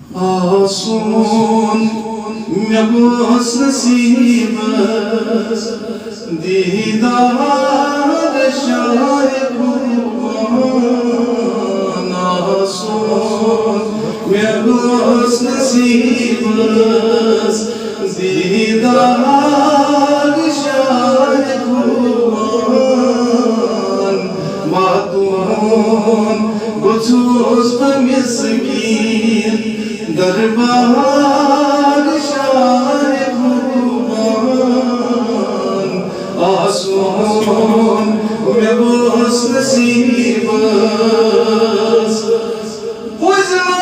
आसून me bus nasibas didar şayet asun me bus nasibas didar şayet matun gutuz miskin darbar şayet asun me bus nasibas vazma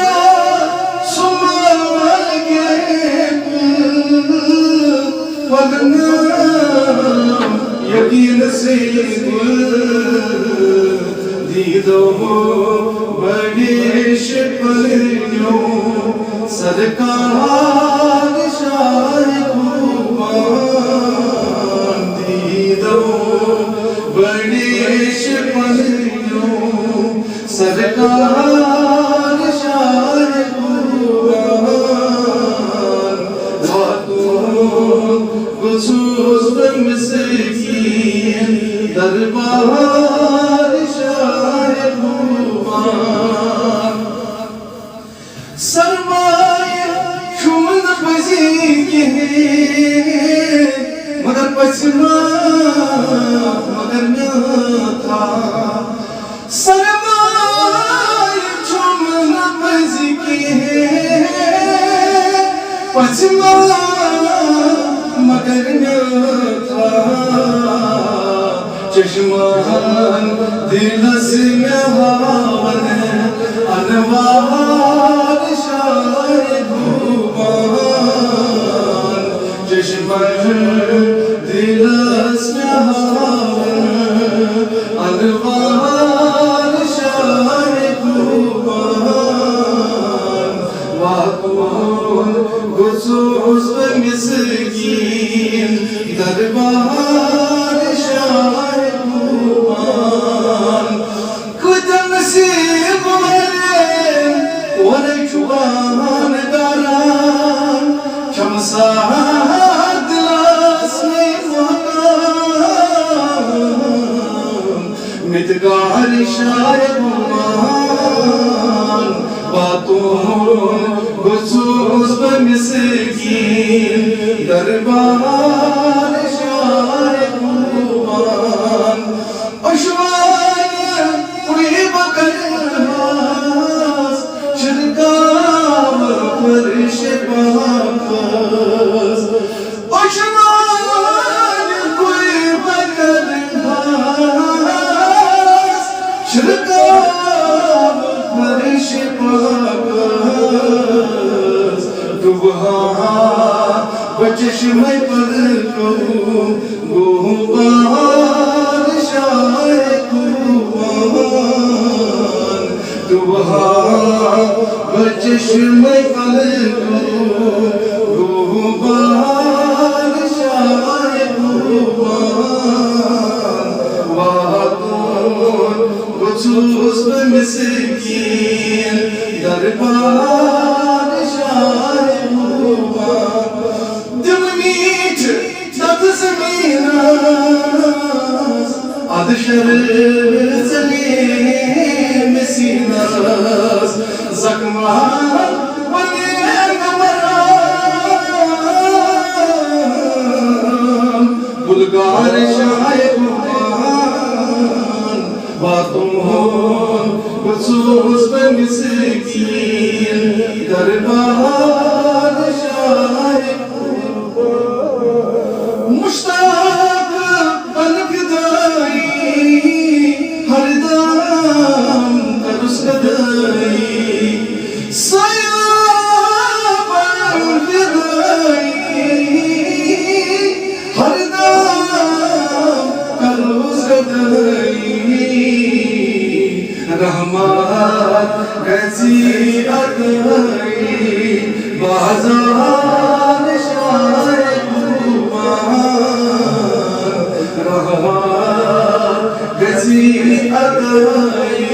sumal geb vagna yakin nasib dido badish palyo सरकार शाही कुर्बान दीदो बड़ेश palaeo सरकार शाही कुर्बान वातून गुसूस बमिसकीन दरबार शाही कुर्बान मगर पछमा मगर न था सरमाए चुमन बजके पछमा मगर न था चश्मान दिल से में हावन अनवार शायद दिलस में अनवार शायद कुर्बान वाकून गुसूस मिस्कीन दरबार शायद कुर्बान खुद नसीब वाले और जुबान दारान चमसा मितगार शायद मान बातों गुसूस बमिसकीन दरबार शायद मान अशवान कोई बकरवास शिरकाव फरिश वापस अशवान कोई बकरवास शिरकाव फरिश वापस दुबहा बचश्मे पर कहूँ गोबार शायद कुर्बान दुबहा बचश्मे पर कहूँ गोबार शायद कुर्बान वातून गुसूस मिस्कीन दरबार शायद कुर्बान दिल मीठ दर्द ज़मीनास अदशर ज़लीम सीनास ज़ख्मान वने गमरान बुलगार शायद कुर्बान बातों गुसूस मिस्कीन दरबार शायद मुश्ताक बनफिदाई हर दाम करुस कदाई साया बनफिदाई हर दाम करुस कदाई रहमान गजी अदाई बाजार शायद रहमान गजी अदाई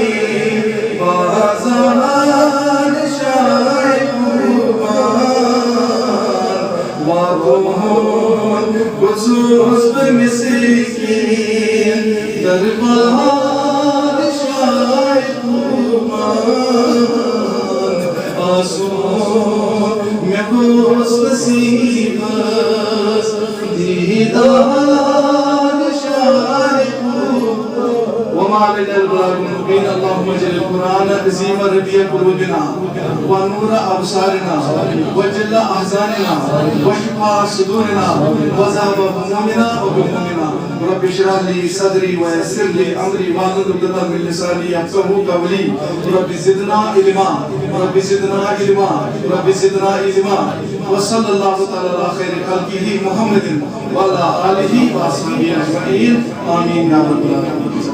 बाजार शायद मखसूस मिस्कीन दरबार शायद आंसू में खुश नसीब दीदार शायद وما لنا البلاغ المبين اللهم اجعل القرآن عظيم ربيع قلوبنا ونور أبصارنا وجل أحزاننا وشفاء صدورنا وذهاب همومنا وغمومنا رب اشرح لي صدري ويسر لي أمري واحلل عقدة من لساني يفقهوا قولي رب زدنا علما رب زدنا علما رب زدنا علما وصلى الله تعالى على خير خلقه محمد وعلى آله وصحبه أجمعين آمين يا رب العالمين.